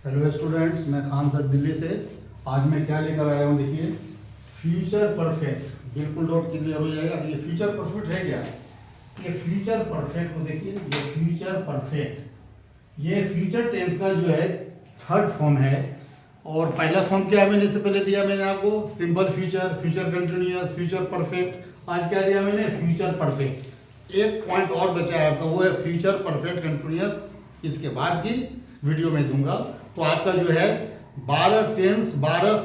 Hello students, मैं Khan sir Delhi से। आज मैं क्या लेकर आया हूँ, देखिए फ्यूचर परफेक्ट। बिल्कुल डाउट क्लियर हो जाएगा। तो ये फ्यूचर परफेक्ट है क्या? ये फ्यूचर परफेक्ट को देखिए, ये फ्यूचर परफेक्ट, ये फ्यूचर टेंस का जो है थर्ड फॉर्म है। और पहला फॉर्म क्या है मैंने इससे पहले दिया, मैंने आपको simple future, future continuous, future perfect. आज क्या दिया मैंने? Future perfect. एक पॉइंट और बचा है आपका, वो है फ्यूचर परफेक्ट कंटिन्यूअस। इसके बाद की वीडियो में दूंगा। तो आपका जो है 12 टेंस, 12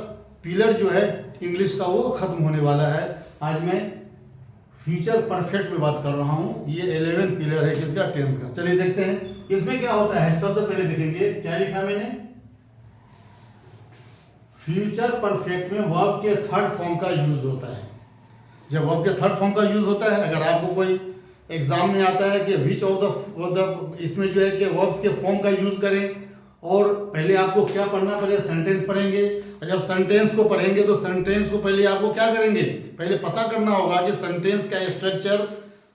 पिलर जो है इंग्लिश का वो खत्म होने वाला है। आज मैं फ्यूचर परफेक्ट में बात कर रहा हूँ। ये 11 पिलर है किसका? टेंस का। चलिए देखते हैं इसमें क्या होता है। सबसे पहले देखेंगे क्या लिखा मैंने। फ्यूचर परफेक्ट में वर्ब के थर्ड फॉर्म का यूज होता है। जब वर्ब के थर्ड फॉर्म का यूज होता है, अगर आपको कोई एग्जाम में आता है कि विच ऑफ द इसमें जो है कि वर्ब्स के फॉर्म का यूज करें, और पहले आपको क्या पढ़ना पड़ेगा? सेंटेंस पढ़ेंगे। और जब सेंटेंस को पढ़ेंगे तो सेंटेंस को पहले आपको क्या करेंगे? पहले पता करना होगा कि सेंटेंस का स्ट्रक्चर,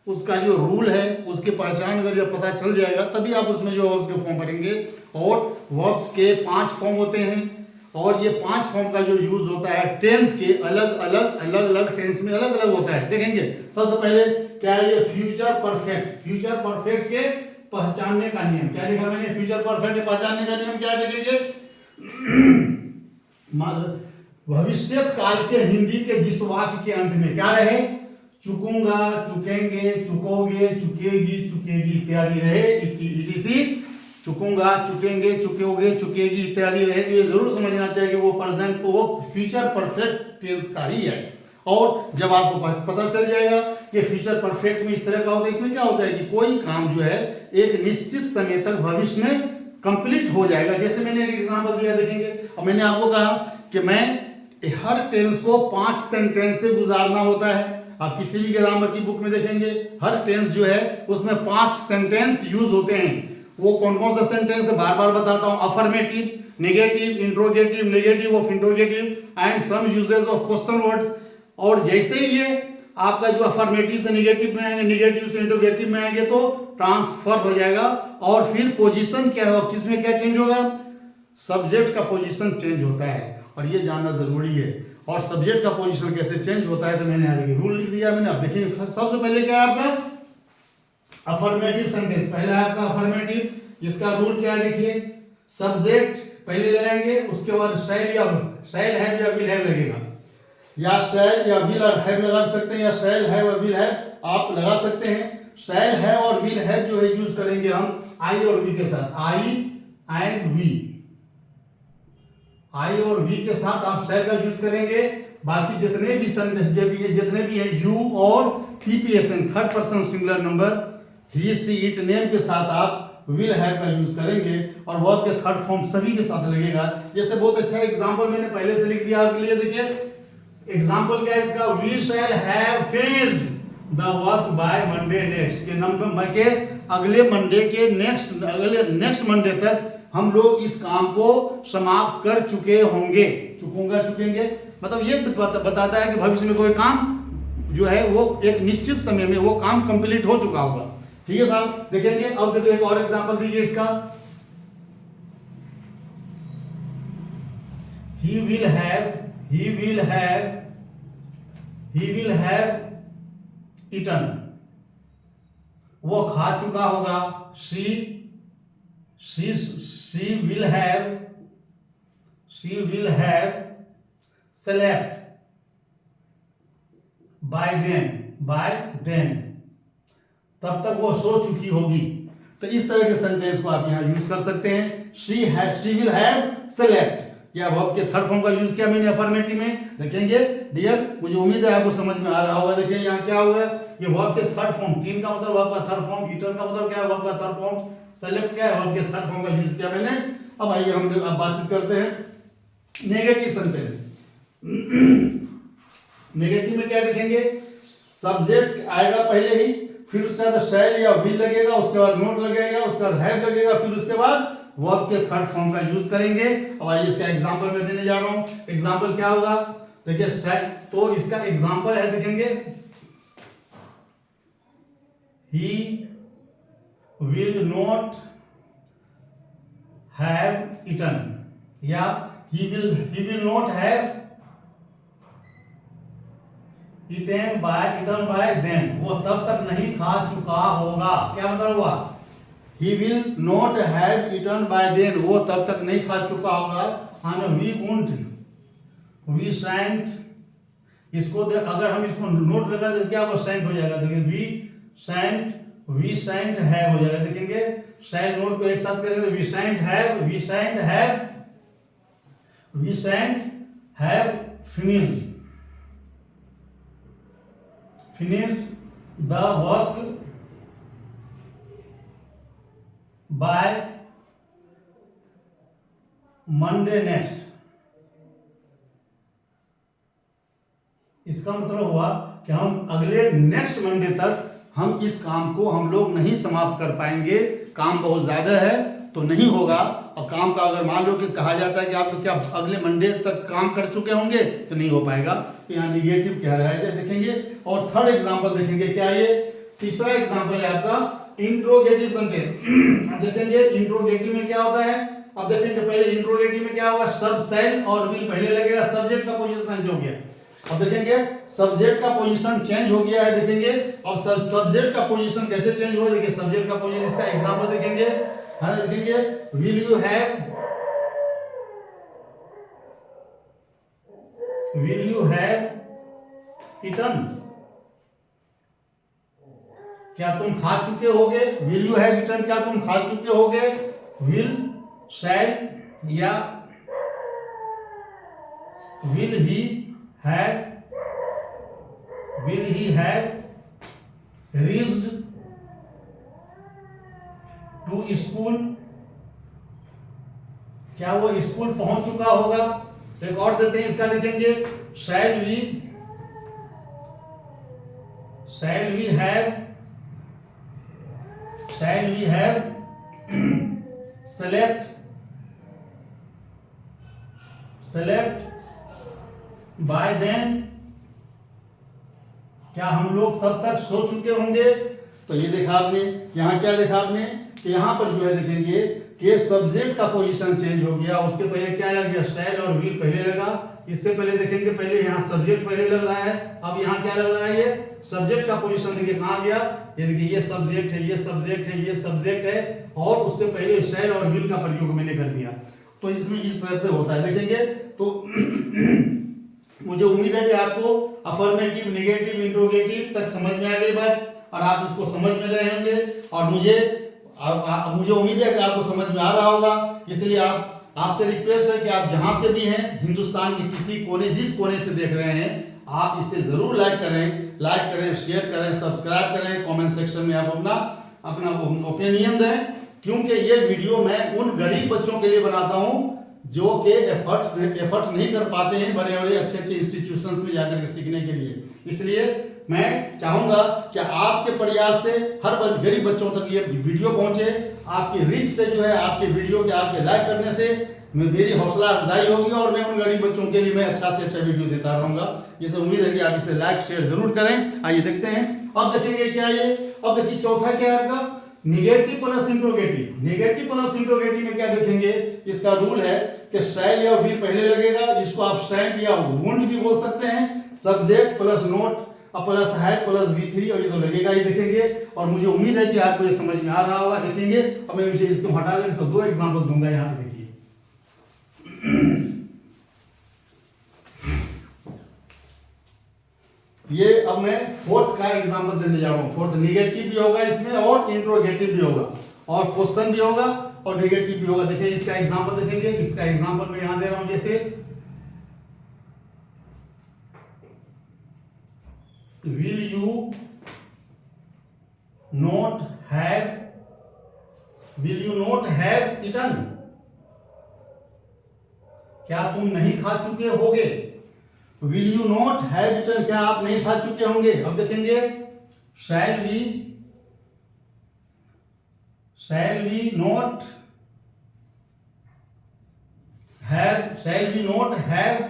उसका जो रूल है, उसकी पहचान अगर जब पता चल जाएगा तभी आप उसमें जो वर्ब्स के फॉर्म पढ़ेंगे। और वर्ब्स के 5 फॉर्म होते हैं, और ये 5 फॉर्म का जो यूज होता है टेंस के अलग अलग टेंस में अलग अलग होता है। देखेंगे सबसे पहले क्या है ये फ्यूचर परफेक्ट। फ्यूचर परफेक्ट के पहचानने का नियम क्या लिखा मैंने? फ्यूचर परफेक्ट के पहचानने का नियम क्या है देखेंगे। भविष्य काल के हिंदी के जिस वाक्य के अंत में क्या रहे? चुकूंगा, चुकेंगे, चुकोगे, चुकेगी, चुकेगी इत्यादि रहे। इटीसी चुकूंगा, चुकेंगे, चुकोगे, चुकेगी इत्यादि रहे। ये जरूर समझना चाहिए कि वो प्रेजेंट को वो फ्यूचर परफेक्ट टेंस का ही है। और जब आपको पता चल जाएगा कि फ्यूचर परफेक्ट में इस तरह का होता है, इसमें क्या होता है कि कोई काम जो है एक निश्चित समय तक भविष्य में कंप्लीट हो जाएगा। जैसे मैंने एक एग्जांपल दिया, देखेंगे। और मैंने आपको कहा कि मैं हर टेंस को 5 सेंटेंस से गुजारना होता है। आप किसी भी ग्रामर की बुक में देखेंगे, हर टेंस जो है उसमें 5 सेंटेंस यूज होते हैं। वो कौन कौन सा सेंटेंस है बार बार बताता हूं। Affirmative, negative, interrogative, negative of interrogative and some uses of question words. और जैसे ही ये आपका जो अफर्मेटिव से नेगेटिव में आएंगे, नेगेटिव से इंट्रोगेटिव में आएंगे तो ट्रांसफर हो जाएगा। और फिर पोजीशन क्या होगा, किसमें क्या चेंज होगा? सब्जेक्ट का पोजीशन चेंज होता है, और ये जानना जरूरी है। और सब्जेक्ट का पोजीशन कैसे चेंज होता है तो मैंने आगे रूल लिख दिया मैंने। अब देखिए सबसे पहले क्या है आपका? Affirmative sentence. पहला है आपका अफर्मेटिव। इसका रूल क्या है देखिए। सब्जेक्ट पहले लगाएंगे, उसके बाद शैल हैव या विल हैव लगेगा। या शैल या विल और हैव लगा सकते हैं, या शैल हैव और विल हैव आप लगा सकते हैं। शैल हैव और विल हैव जो है यूज करेंगे हम आई और वी के साथ। आई एंड वी, आई और वी के साथ आप शैल का यूज करेंगे। बाकी जितने भी सेंटेंस जितने भी है यू और TPSN, third person singular number, he she it name के साथ आप विल हैव का यूज करेंगे। और वर्ब के थर्ड फॉर्म सभी के साथ लगेगा। जैसे बहुत अच्छा एग्जांपल मैंने पहले से लिख दिया आपके लिए। देखिए एग्जांपल क्या है इसका। We shall have finished the work by Monday next. के नंबर के अगले मंडे के नेक्स्ट मंडे तक हम लोग इस काम को समाप्त कर चुके होंगे। चुकूंगा, चुकेंगे मतलब ये बताता है कि भविष्य में कोई काम जो है वो एक निश्चित समय में वो काम कंप्लीट हो चुका होगा। ठीक है साहब, देखेंगे। अब देखो एक और एग्जांपल दीजिए इसका। ही विल हैव ईटन, वो खा चुका होगा। She will have slept by then, तब तक वो सो चुकी होगी। तो इस तरह के सेंटेंस को आप यहां यूज कर सकते हैं। शी विल हैव slept, या वर्ब के थर्ड फॉर्म का यूज किया मैंने अफर्मेटिव में। देखेंगे डियर, मुझे उम्मीद है आपको समझ में आ रहा होगा। देखिए यहाँ क्या हुआ, ये वर्ब के थर्ड फॉर्म, 3 का मतलब वर्ब का थर्ड फॉर्म, ईटन का मतलब क्या है वर्ब का थर्ड फॉर्म, सेलेक्ट क्या है वर्ब के थर्ड फॉर्म का यूज किया मैंने। अब आइए हम लोग अब बातचीत करते हैं नेगेटिव सेंटेंस। नेगेटिव में क्या देखेंगे? सब्जेक्ट आएगा पहले ही, फिर उसके बाद शैल या विल लगेगा, उसके बाद नोट लगेगा, उसके बाद हैव लगेगा, फिर उसके बाद वर्ब के थर्ड फॉर्म का यूज करेंगे। अब आइए इसका एग्जांपल मैं देने जा रहा हूं। एग्जांपल क्या होगा देखिए, तो इसका एग्जांपल है देखेंगे। He will not have eaten, या he will not have eaten by then, वो तब तक नहीं खा चुका होगा। क्या मतलब हुआ? he will not have eaten by then, वो तब तक नहीं खा चुका होगा। हाँ, we won't, we shan't, इसको अगर हम इसको नोट लगा दें क्या वो सेंट हो जाएगा। देखिए वी सेंट हैव हो जाएगा। देखेंगे शैल नोट को एक साथ करेंगे तो we shan't have finished the work by Monday next. इसका मतलब हुआ कि हम अगले नेक्स्ट मंडे तक हम इस काम को हम लोग नहीं समाप्त कर पाएंगे। काम बहुत ज्यादा है तो नहीं होगा। और काम का अगर मान लो कि कहा जाता है कि आप क्या अगले मंडे तक काम कर चुके होंगे तो नहीं हो पाएगा। तो यहाँ निगेटिव कह रहा है देखेंगे। और थर्ड एग्जांपल देखेंगे क्या ये तीसरा एग्जांपल है आपका इंट्रोगेटिव सेंटेंस। अब देखेंगे इंट्रोगेटिव में क्या होता है। अब देखेंगे पहले इंट्रोगेटिव में क्या होगा, सब शैल और विल पहले लगेगा, सब्जेक्ट का पोजीशन चेंज हो गया। अब देखेंगे सब्जेक्ट का पोजीशन चेंज हो गया है। देखेंगे अब सब्जेक्ट का पोजीशन कैसे चेंज हुआ, देखिए सब्जेक्ट का पोजीशन, इसका एग्जांपल देखेंगे। हाँ देखेंगे विल यू हैव ईटन, क्या तुम खा चुके होगे। विल यू हैव ईटन, क्या तुम खा चुके होगे। विल शैल या will he have reached to school, क्या वो स्कूल पहुंच चुका होगा। एक और देते हैं इसका, देखेंगे shall we have select by then, क्या हम लोग तब तक सो चुके होंगे। तो ये देखा आपने, यहाँ क्या देखा आपने कि यहाँ पर जो है देखेंगे कि सब्जेक्ट का पोजीशन चेंज हो गया। उसके पहले क्या लग गया, शैल और विल पहले लगा। इससे पहले देखेंगे पहले यहाँ सब्जेक्ट पहले लग रहा है, अब यहाँ क्या लग रहा है, ये सब्जेक्ट का पोजीशन देखिए कहाँ गया। ये देखिए ये सब्जेक्ट है, ये सब्जेक्ट है, ये सब्जेक्ट है, और उससे पहले शैल और विल का प्रयोग मैंने कर दिया। तो इसमें इस तरह से होता है। देखेंगे तो मुझे उम्मीद है कि आपको अफर्मेटिव, नेगेटिव, इंट्रोगेटिव तक समझ में आ गई बात और आप इसको समझ में रहे होंगे। और मुझे उम्मीद है कि आपको समझ में आ रहा होगा। इसलिए आपसे रिक्वेस्ट है कि आप जहां से भी हैं, हिंदुस्तान के किसी कोने, जिस कोने से देख रहे हैं, आप इसे जरूर लाइक करें, शेयर करें, सब्सक्राइब करें। कमेंट सेक्शन में आप अपना ओपिनियन दें, क्योंकि ये वीडियो मैं उन गरीब बच्चों के लिए बनाता हूं जो कि एफर्ट नहीं कर पाते हैं बड़े अच्छे इंस्टीट्यूशंस में जाकर के सीखने के लिए। इसलिए मैं चाहूंगा कि आपके प्रयास से हर गरीब बच्चों तक ये वीडियो पहुंचे। आपकी रीच से जो है, आपके वीडियो के आपके लाइक करने से मेरी हौसला अफजाई होगी और मैं उन गरीब बच्चों के लिए मैं अच्छा से अच्छा वीडियो देता रहूंगा। जिससे उम्मीद है कि आप इसे लाइक शेयर जरूर करें। आइए देखते हैं, अब देखेंगे क्या ये। अब देखिए चौथा क्या है आपका, negative plus interrogative. Negative plus interrogative में क्या देखेंगे, इसका रूल है कि शैल या विल पहले लगेगा। इसको आप शैंट या वुंट भी बोल सकते हैं। सब्जेक्ट प्लस नोट प्लस है प्लस V3, और ये तो लगेगा ही। देखेंगे और मुझे उम्मीद है कि आपको ये समझ में आ रहा होगा। देखेंगे अब मैं इसको हटा कर इसको दो एग्जांपल दूंगा। यहाँ पे देखिए ये अब मैं फोर्थ का एग्जांपल देने जा रहा हूँ। फोर्थ निगेटिव भी होगा इसमें और इंट्रोगेटिव भी होगा और क्वेश्चन भी होगा और निगेटिव भी होगा। देखिए इसका एग्जांपल देखेंगे। इसका एग्जांपल मैं यहां दे रहा हूं, जैसे will you not have eaten, क्या तुम नहीं खा चुके होगे। will you not have eaten, क्या आप नहीं खा चुके होंगे। अब देखेंगे shall we not have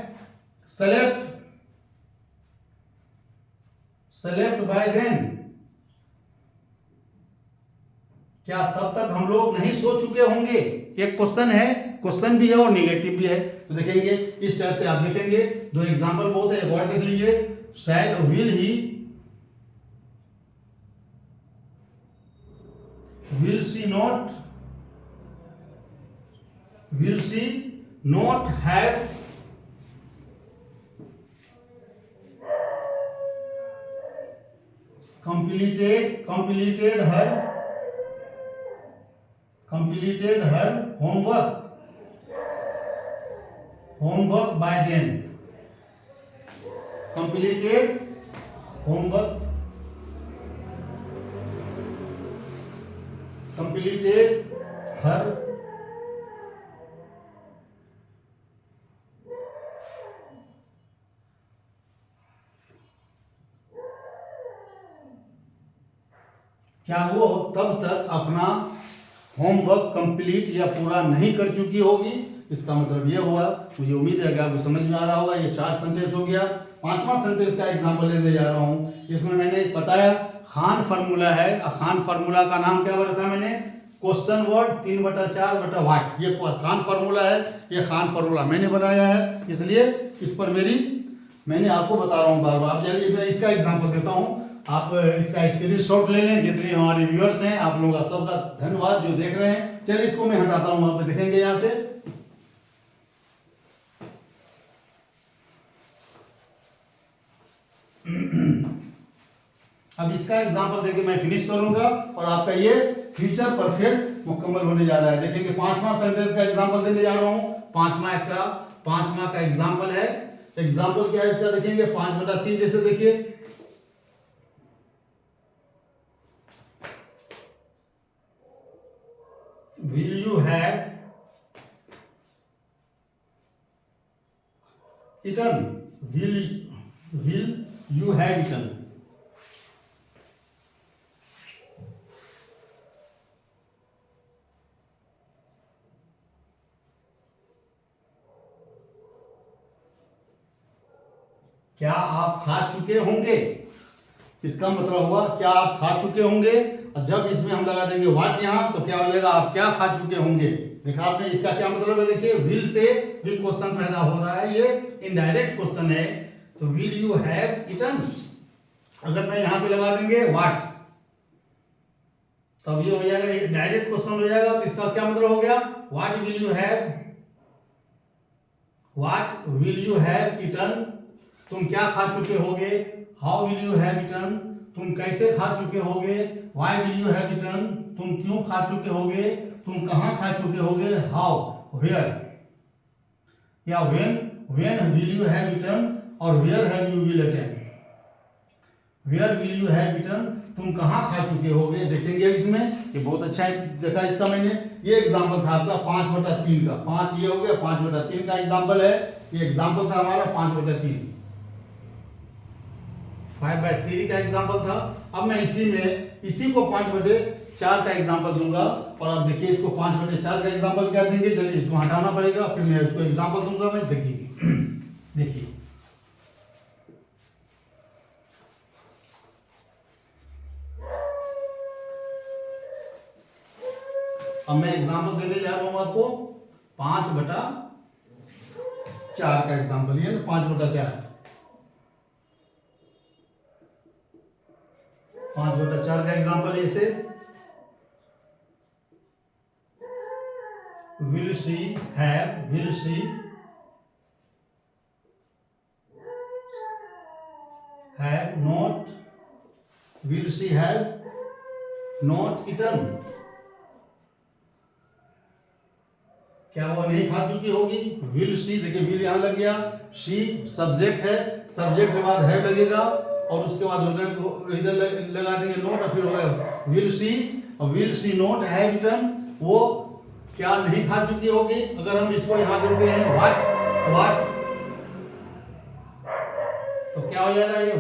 slept by then, क्या तब तक हम लोग नहीं सो चुके होंगे? एक क्वेश्चन है, क्वेश्चन भी है और नेगेटिव भी है। तो देखेंगे इस टाइप से आप देखेंगे, दो एग्जांपल बहुत है, एक और देख लीजिए। शैल will she not have completed her homework by then. Completed homework completed her क्या वो तब तक अपना होमवर्क कंप्लीट या पूरा नहीं कर चुकी होगी? इसका मतलब ये हुआ, मुझे उम्मीद है कि आपको समझ में आ रहा होगा। ये 4 सेंटेंस हो गया। 5वां सेंटेंस का एग्जांपल लेने जा रहा हूँ। इसमें मैंने बताया खान फार्मूला है। खान फार्मूला का नाम क्या रखा मैंने? क्वेश्चन वर्ड 3/4 वाट। ये खान फार्मूला है, ये खान फार्मूला मैंने बनाया है, इसलिए इस पर मैंने आपको बता रहा हूँ बार बार। चलिए मैं इसका एग्जाम्पल देता हूँ, आप इसका स्क्रीनशॉट ले लें। जितने हमारे व्यूअर्स हैं, आप लोगों का सबका धन्यवाद जो देख रहे हैं। चलिए इसको मैं हटाता हूँ, आप देखेंगे यहाँ से। अब इसका एग्जांपल देके मैं फिनिश करूंगा और आपका ये फ्यूचर परफेक्ट मुकम्मल होने जा रहा है। देखेंगे 5वां सेंटेंस का एग्जांपल देने जा रहा हूँ। 5वां का एग्जांपल है। एग्जांपल क्या है इसका? देखेंगे 5/3 जैसे देखिए, will you have eaten? Will you have eaten? क्या आप खा चुके होंगे? इसका मतलब हुआ क्या आप खा चुके होंगे। और जब इसमें हम लगा देंगे व्हाट यहाँ, तो क्या हो जाएगा? आप क्या खा चुके होंगे। देखा आपने, इसका क्या मतलब है? देखिए विल से भी क्वेश्चन पैदा हो रहा है, ये इनडायरेक्ट क्वेश्चन है। तो विल यू हैव ईटन, अगर मैं यहाँ पे लगा देंगे व्हाट, तब ये हो जाएगा, ये डायरेक्ट क्वेश्चन हो जाएगा। तो इसका क्या मतलब हो गया? What will you have eaten, तुम क्या खा चुके होगे। How will you have eaten, तुम कैसे खा चुके होगे। Why will you have eaten, तुम क्यों खा चुके होगे, तुम कहां खा चुके होगे। हाउ, वेयर या when will you have eaten, और where have you will eaten. Where will you have eaten, तुम कहां खा चुके होगे। देखेंगे इसमें, ये बहुत अच्छा है, देखा इसका मैंने। ये एग्जांपल था आपका 5/3 का। 5 ये हो गया, 5/3 का एग्जांपल है। ये एग्जांपल था हमारा 5/3, 5/3 का एग्जांपल था। अब मैं इसी को 5/4 का एग्जांपल दूंगा। और अब देखिए इसको 5/4 का एग्जांपल क्या देंगे। चलिए इसको हटाना पड़ेगा, फिर मैं इसको एग्जांपल दूंगा। मैं देखिए अब मैं एग्जांपल देने जा रहा हूं आपको 5/4 का एग्जांपल। ये 5/4 का एग्जांपल ऐसे, will she have not eaten, क्या वो नहीं खा चुकी होगी। विल शी, देखिए विल यहां लग गया, शी सब्जेक्ट है, सब्जेक्ट के बाद है लगेगा, और उसके बाद इधर लगा देंगे नोट, और फिर होगा will she not have eaten, वो क्या नहीं खा चुकी होगी। अगर हम इसको यहां देते हैं व्हाट, तो क्या हो जाएगा ये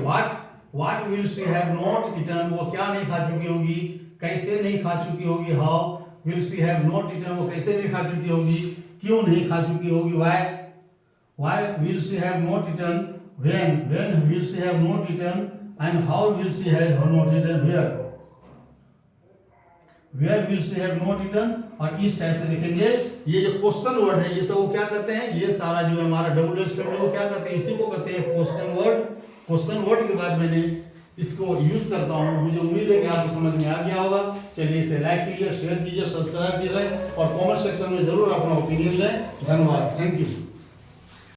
what will she have not eaten, वो क्या नहीं खा चुकी होगी, कैसे नहीं खा चुकी होगी। How will she have not eaten, वो कैसे नहीं खा चुकी होगी, क्यों नहीं खा चुकी होगी। Why will she have not eaten, when will she have not eaten, and how will she have not eaten, where will she have not return, और इस टाइप से देखेंगे ये जो क्वेश्चन वर्ड है ये सब वो क्या कहते हैं, ये सारा जो है हमारा WH फैमिली को क्या कहते हैं, इसी को कहते हैं क्वेश्चन वर्ड। क्वेश्चन वर्ड के बाद मैंने इसको यूज करता हूँ। मुझे उम्मीद है कि आपको समझ में आ गया होगा। चलिए इसे लाइक कीजिए, शेयर कीजिए, सब्सक्राइब कीजिए और कमेंट सेक्शन में जरूर अपना ओपिनियन दें। धन्यवाद, थैंक यू।